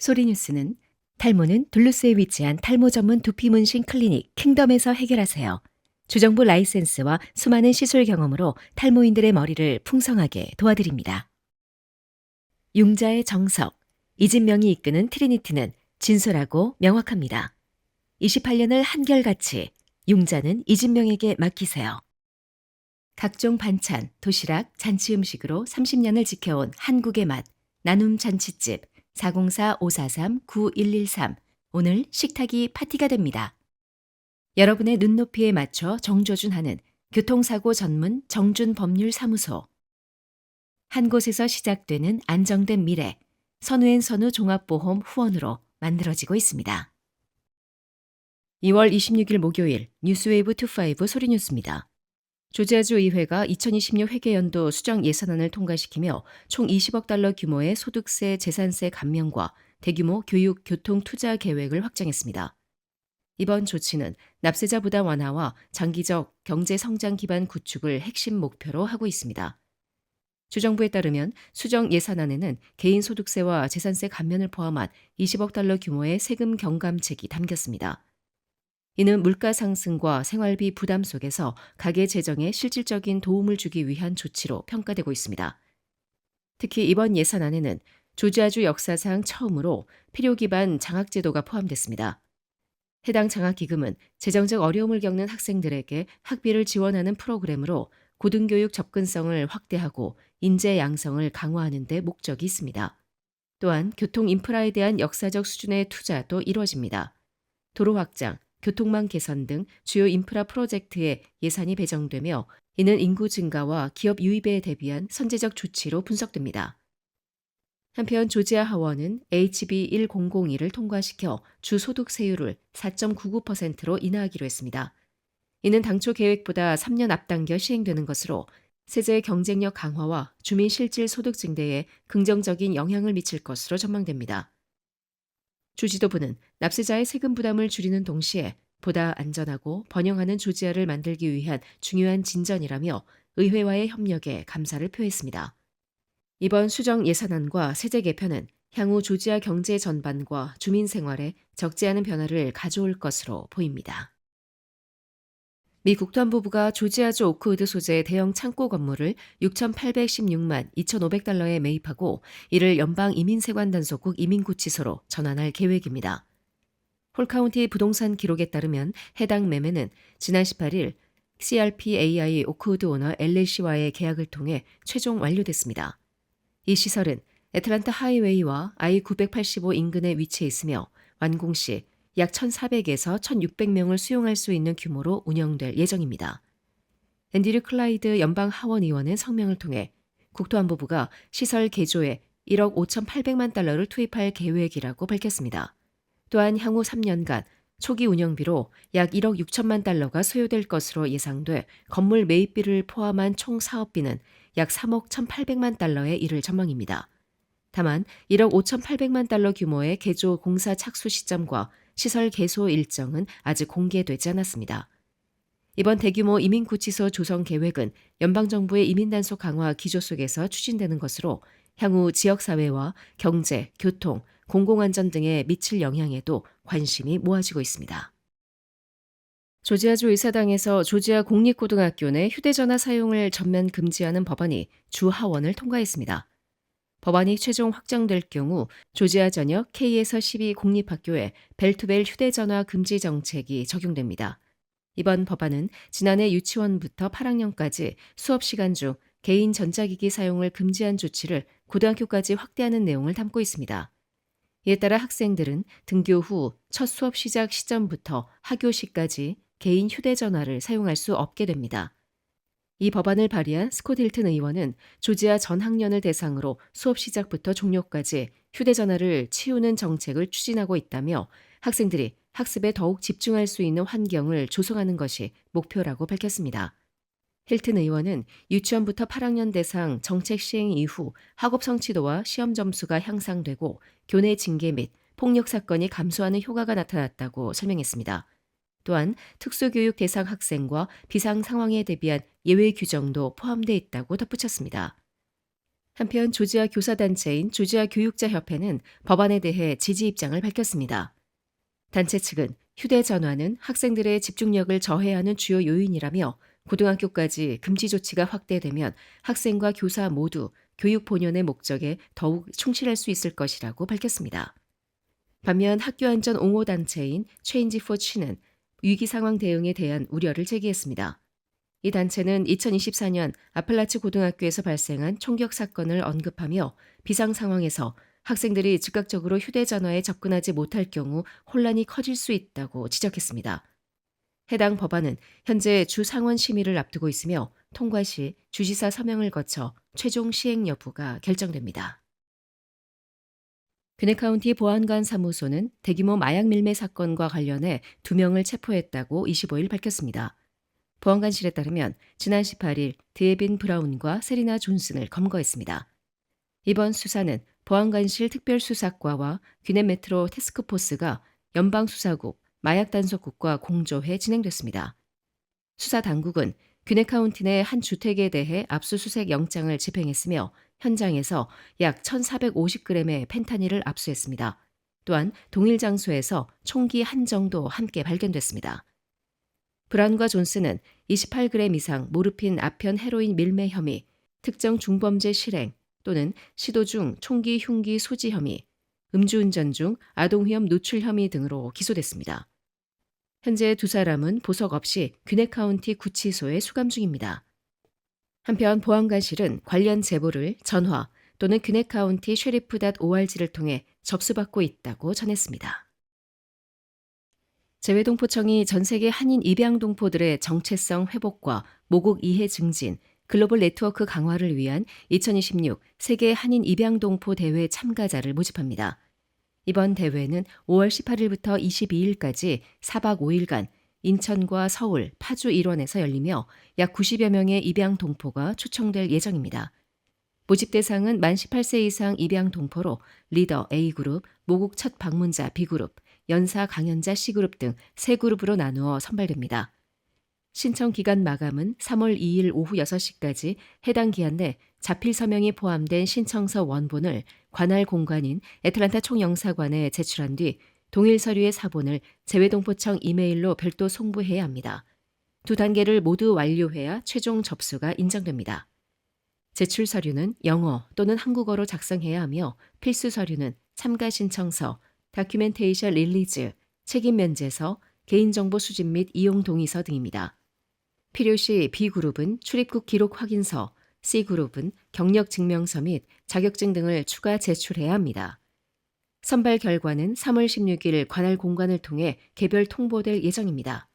소리뉴스는 탈모는 둘루스에 위치한 탈모 전문 두피 문신 클리닉 킹덤에서 해결하세요. 주정부 라이센스와 수많은 시술 경험으로 탈모인들의 머리를 풍성하게 도와드립니다. 융자의 정석, 이진명이 이끄는 트리니티는 진솔하고 명확합니다. 28년을 한결같이 융자는 이진명에게 맡기세요. 각종 반찬, 도시락, 잔치 음식으로 30년을 지켜온 한국의 맛, 나눔 잔치집 404-543-9113 오늘 식탁이 파티가 됩니다. 여러분의 눈높이에 맞춰 정조준하는 교통사고 전문 정준법률사무소 한 곳에서 시작되는 안정된 미래 선우앤 선우 종합보험 후원으로 만들어지고 있습니다. 2월 26일 목요일 뉴스웨이브 25 소리뉴스입니다. 조지아주 의회가 2026 회계연도 수정 예산안을 통과시키며 총 20억 달러 규모의 소득세, 재산세 감면과 대규모 교육, 교통 투자 계획을 확정했습니다. 이번 조치는 납세자 부담 완화와 장기적 경제 성장 기반 구축을 핵심 목표로 하고 있습니다. 주정부에 따르면 수정 예산안에는 개인 소득세와 재산세 감면을 포함한 20억 달러 규모의 세금 경감책이 담겼습니다. 이는 물가 상승과 생활비 부담 속에서 가계 재정에 실질적인 도움을 주기 위한 조치로 평가되고 있습니다. 특히 이번 예산안에는 조지아주 역사상 처음으로 필요 기반 장학제도가 포함됐습니다. 해당 장학기금은 재정적 어려움을 겪는 학생들에게 학비를 지원하는 프로그램으로 고등교육 접근성을 확대하고 인재 양성을 강화하는 데 목적이 있습니다. 또한 교통 인프라에 대한 역사적 수준의 투자도 이루어집니다. 도로 확장, 교통망 개선 등 주요 인프라 프로젝트에 예산이 배정되며 이는 인구 증가와 기업 유입에 대비한 선제적 조치로 분석됩니다. 한편 조지아 하원은 HB 1002를 통과시켜 주소득세율을 4.99%로 인하하기로 했습니다. 이는 당초 계획보다 3년 앞당겨 시행되는 것으로 세제 경쟁력 강화와 주민 실질 소득 증대에 긍정적인 영향을 미칠 것으로 전망됩니다. 주지도부는 납세자의 세금 부담을 줄이는 동시에 보다 안전하고 번영하는 조지아를 만들기 위한 중요한 진전이라며 의회와의 협력에 감사를 표했습니다. 이번 수정 예산안과 세제 개편은 향후 조지아 경제 전반과 주민 생활에 적지 않은 변화를 가져올 것으로 보입니다. 미 국토안보부가 조지아주 오크우드 소재의 대형 창고 건물을 6,816만 2,500달러에 매입하고 이를 연방이민세관 단속국 이민구치소로 전환할 계획입니다. 홀카운티 부동산 기록에 따르면 해당 매매는 지난 18일 CRPAI 오크우드 오너 LLC와의 계약을 통해 최종 완료됐습니다. 이 시설은 애틀란타 하이웨이와 I-985 인근에 위치해 있으며 완공 시 약 1,400에서 1,600명을 수용할 수 있는 규모로 운영될 예정입니다. 앤드류 클라이드 연방 하원 의원은 성명을 통해 국토안보부가 시설 개조에 1억 5,800만 달러를 투입할 계획이라고 밝혔습니다. 또한 향후 3년간 초기 운영비로 약 1억 6천만 달러가 소요될 것으로 예상돼 건물 매입비를 포함한 총 사업비는 약 3억 1,800만 달러에 이를 전망입니다. 다만 1억 5,800만 달러 규모의 개조 공사 착수 시점과 시설 개소 일정은 아직 공개되지 않았습니다. 이번 대규모 이민구치소 조성 계획은 연방정부의 이민단속 강화 기조 속에서 추진되는 것으로 향후 지역사회와 경제, 교통, 공공안전 등에 미칠 영향에도 관심이 모아지고 있습니다. 조지아주 의사당에서 조지아 공립고등학교 내 휴대전화 사용을 전면 금지하는 법안이 주 하원을 통과했습니다. 법안이 최종 확정될 경우 조지아 전역 K에서 12 공립학교에 벨투벨 휴대전화 금지 정책이 적용됩니다. 이번 법안은 지난해 유치원부터 8학년까지 수업 시간 중 개인 전자기기 사용을 금지한 조치를 고등학교까지 확대하는 내용을 담고 있습니다. 이에 따라 학생들은 등교 후 첫 수업 시작 시점부터 하교시까지 개인 휴대전화를 사용할 수 없게 됩니다. 이 법안을 발의한 스콧 힐튼 의원은 조지아 전 학년을 대상으로 수업 시작부터 종료까지 휴대전화를 치우는 정책을 추진하고 있다며 학생들이 학습에 더욱 집중할 수 있는 환경을 조성하는 것이 목표라고 밝혔습니다. 힐튼 의원은 유치원부터 8학년 대상 정책 시행 이후 학업 성취도와 시험 점수가 향상되고 교내 징계 및 폭력 사건이 감소하는 효과가 나타났다고 설명했습니다. 또한 특수교육 대상 학생과 비상 상황에 대비한 예외 규정도 포함되어 있다고 덧붙였습니다. 한편 조지아 교사단체인 조지아 교육자협회는 법안에 대해 지지 입장을 밝혔습니다. 단체 측은 휴대전화는 학생들의 집중력을 저해하는 주요 요인이라며 고등학교까지 금지 조치가 확대되면 학생과 교사 모두 교육 본연의 목적에 더욱 충실할 수 있을 것이라고 밝혔습니다. 반면 학교 안전 옹호 단체인 체인지 포 치는 위기 상황 대응에 대한 우려를 제기했습니다. 이 단체는 2024년 아플라치 고등학교에서 발생한 총격 사건을 언급하며 비상 상황에서 학생들이 즉각적으로 휴대전화에 접근하지 못할 경우 혼란이 커질 수 있다고 지적했습니다. 해당 법안은 현재 주 상원 심의를 앞두고 있으며 통과 시 주지사 서명을 거쳐 최종 시행 여부가 결정됩니다. 그네카운티 보안관 사무소는 대규모 마약 밀매 사건과 관련해 2명을 체포했다고 25일 밝혔습니다. 보안관실에 따르면 지난 18일 드에빈 브라운과 세리나 존슨을 검거했습니다. 이번 수사는 보안관실 특별수사과와 귀넷 메트로 태스크포스가 연방수사국, 마약단속국과 공조해 진행됐습니다. 수사 당국은 귀넷 카운티 내 한 주택에 대해 압수수색 영장을 집행했으며 현장에서 약 1,450g의 펜타닐을 압수했습니다. 또한 동일 장소에서 총기 한 정도 함께 발견됐습니다. 브라운과 존슨은 28g 이상 모르핀 아편 헤로인 밀매 혐의, 특정 중범죄 실행 또는 시도 중 총기 흉기 소지 혐의, 음주운전 중 아동위험 노출 혐의 등으로 기소됐습니다. 현재 두 사람은 보석 없이 귀넷 카운티 구치소에 수감 중입니다. 한편 보안관실은 관련 제보를 전화 또는 귀넷 카운티 쉐리프.org를 통해 접수받고 있다고 전했습니다. 재외동포청이 전 세계 한인 입양동포들의 정체성 회복과 모국 이해 증진, 글로벌 네트워크 강화를 위한 2026 세계 한인 입양동포 대회 참가자를 모집합니다. 이번 대회는 5월 18일부터 22일까지 4박 5일간 인천과 서울, 파주 일원에서 열리며 약 90여 명의 입양 동포가 초청될 예정입니다. 모집 대상은 만 18세 이상 입양 동포로 리더 A그룹, 모국 첫 방문자 B그룹, 연사 강연자 C그룹 등 3그룹으로 나누어 선발됩니다. 신청 기간 마감은 3월 2일 오후 6시까지 해당 기한 내 자필 서명이 포함된 신청서 원본을 관할 공관인 애틀랜타 총영사관에 제출한 뒤 동일 서류의 사본을 재외동포청 이메일로 별도 송부해야 합니다. 두 단계를 모두 완료해야 최종 접수가 인정됩니다. 제출 서류는 영어 또는 한국어로 작성해야 하며 필수 서류는 참가 신청서, 다큐멘테이션 릴리즈, 책임 면제서, 개인정보 수집 및 이용 동의서 등입니다. 필요시 B그룹은 출입국 기록 확인서, C그룹은 경력 증명서 및 자격증 등을 추가 제출해야 합니다. 선발 결과는 3월 16일 관할 공관을 통해 개별 통보될 예정입니다.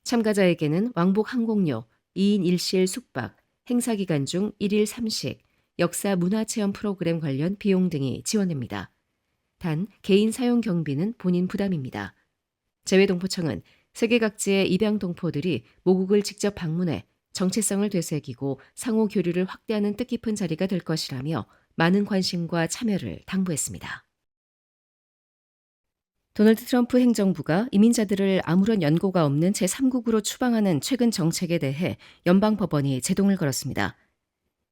참가자에게는 왕복 항공료, 2인 1실 숙박, 행사 기간 중 1일 3식, 역사 문화체험 프로그램 관련 비용 등이 지원됩니다. 단 개인 사용 경비는 본인 부담입니다. 재외동포청은 세계 각지의 입양 동포들이 모국을 직접 방문해 정체성을 되새기고 상호 교류를 확대하는 뜻깊은 자리가 될 것이라며 많은 관심과 참여를 당부했습니다. 도널드 트럼프 행정부가 이민자들을 아무런 연고가 없는 제3국으로 추방하는 최근 정책에 대해 연방법원이 제동을 걸었습니다.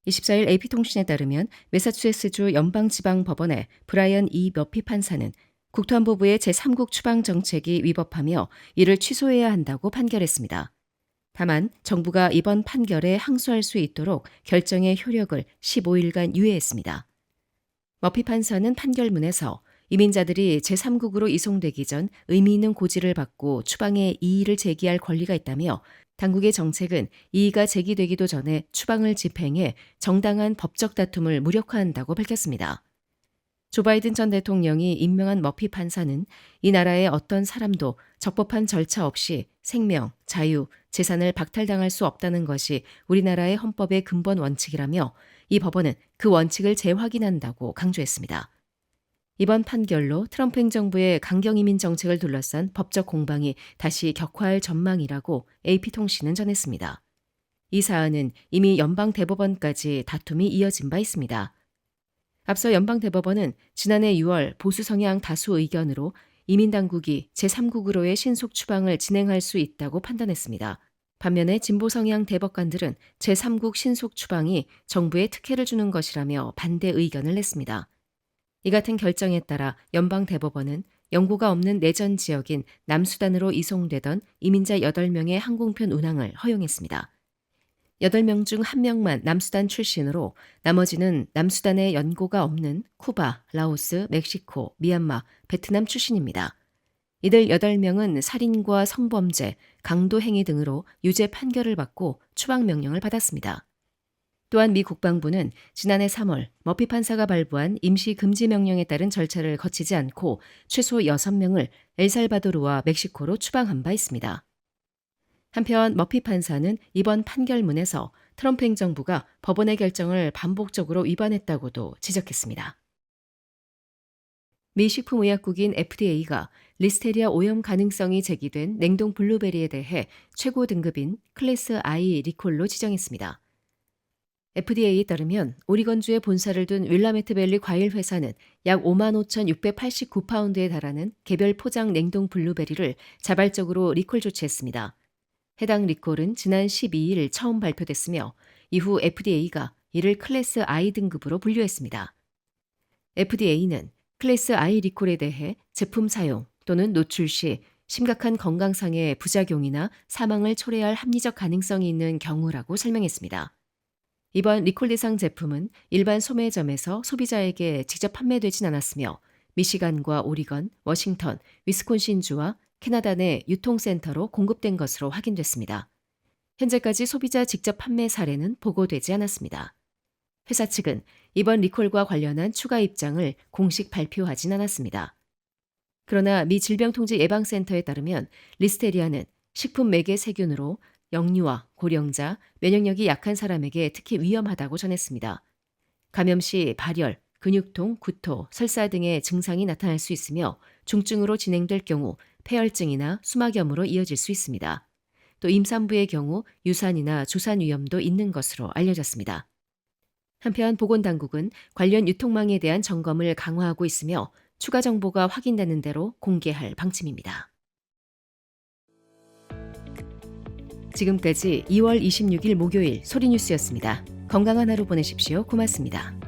24일 AP통신에 따르면 매사추세츠주 연방지방법원의 브라이언 E. 머피 판사는 국토안보부의 제3국 추방 정책이 위법하며 이를 취소해야 한다고 판결했습니다. 다만 정부가 이번 판결에 항소할 수 있도록 결정의 효력을 15일간 유예했습니다. 머피 판사는 판결문에서 이민자들이 제3국으로 이송되기 전 의미 있는 고지를 받고 추방의 이의를 제기할 권리가 있다며 당국의 정책은 이의가 제기되기도 전에 추방을 집행해 정당한 법적 다툼을 무력화한다고 밝혔습니다. 조 바이든 전 대통령이 임명한 머피 판사는 이 나라의 어떤 사람도 적법한 절차 없이 생명, 자유, 재산을 박탈당할 수 없다는 것이 우리나라의 헌법의 근본 원칙이라며 이 법원은 그 원칙을 재확인한다고 강조했습니다. 이번 판결로 트럼프 행정부의 강경 이민 정책을 둘러싼 법적 공방이 다시 격화할 전망이라고 AP통신은 전했습니다. 이 사안은 이미 연방대법원까지 다툼이 이어진 바 있습니다. 앞서 연방대법원은 지난해 6월 보수 성향 다수 의견으로 이민당국이 제3국으로의 신속 추방을 진행할 수 있다고 판단했습니다. 반면에 진보 성향 대법관들은 제3국 신속 추방이 정부에 특혜를 주는 것이라며 반대 의견을 냈습니다. 이 같은 결정에 따라 연방 대법원은 연고가 없는 내전 지역인 남수단으로 이송되던 이민자 8명의 항공편 운항을 허용했습니다. 8명 중 1명만 남수단 출신으로 나머지는 남수단에 연고가 없는 쿠바, 라오스, 멕시코, 미얀마, 베트남 출신입니다. 이들 8명은 살인과 성범죄, 강도행위 등으로 유죄 판결을 받고 추방 명령을 받았습니다. 또한 미 국방부는 지난해 3월 머피 판사가 발부한 임시 금지 명령에 따른 절차를 거치지 않고 최소 6명을 엘살바도르와 멕시코로 추방한 바 있습니다. 한편 머피 판사는 이번 판결문에서 트럼프 행정부가 법원의 결정을 반복적으로 위반했다고도 지적했습니다. 미 식품의약국인 FDA가 리스테리아 오염 가능성이 제기된 냉동 블루베리에 대해 최고 등급인 클래스 I 리콜로 지정했습니다. FDA에 따르면 오리건주에 본사를 둔 윌라메트밸리 과일 회사는 약 55,689파운드에 달하는 개별 포장 냉동 블루베리를 자발적으로 리콜 조치했습니다. 해당 리콜은 지난 12일 처음 발표됐으며 이후 FDA가 이를 클래스 I 등급으로 분류했습니다. FDA는 클래스 I 리콜에 대해 제품 사용 또는 노출 시 심각한 건강상의 부작용이나 사망을 초래할 합리적 가능성이 있는 경우라고 설명했습니다. 이번 리콜 대상 제품은 일반 소매점에서 소비자에게 직접 판매되진 않았으며 미시간과 오리건, 워싱턴, 위스콘신주와 캐나다 내 유통센터로 공급된 것으로 확인됐습니다. 현재까지 소비자 직접 판매 사례는 보고되지 않았습니다. 회사 측은 이번 리콜과 관련한 추가 입장을 공식 발표하진 않았습니다. 그러나 미 질병통제예방센터에 따르면 리스테리아는 식품 매개 세균으로 영유아, 고령자, 면역력이 약한 사람에게 특히 위험하다고 전했습니다. 감염 시 발열, 근육통, 구토, 설사 등의 증상이 나타날 수 있으며 중증으로 진행될 경우 폐혈증이나 수막염으로 이어질 수 있습니다. 또 임산부의 경우 유산이나 조산 위험도 있는 것으로 알려졌습니다. 한편 보건당국은 관련 유통망에 대한 점검을 강화하고 있으며 추가 정보가 확인되는 대로 공개할 방침입니다. 지금까지 2월 26일 목요일 소리뉴스였습니다. 건강한 하루 보내십시오. 고맙습니다.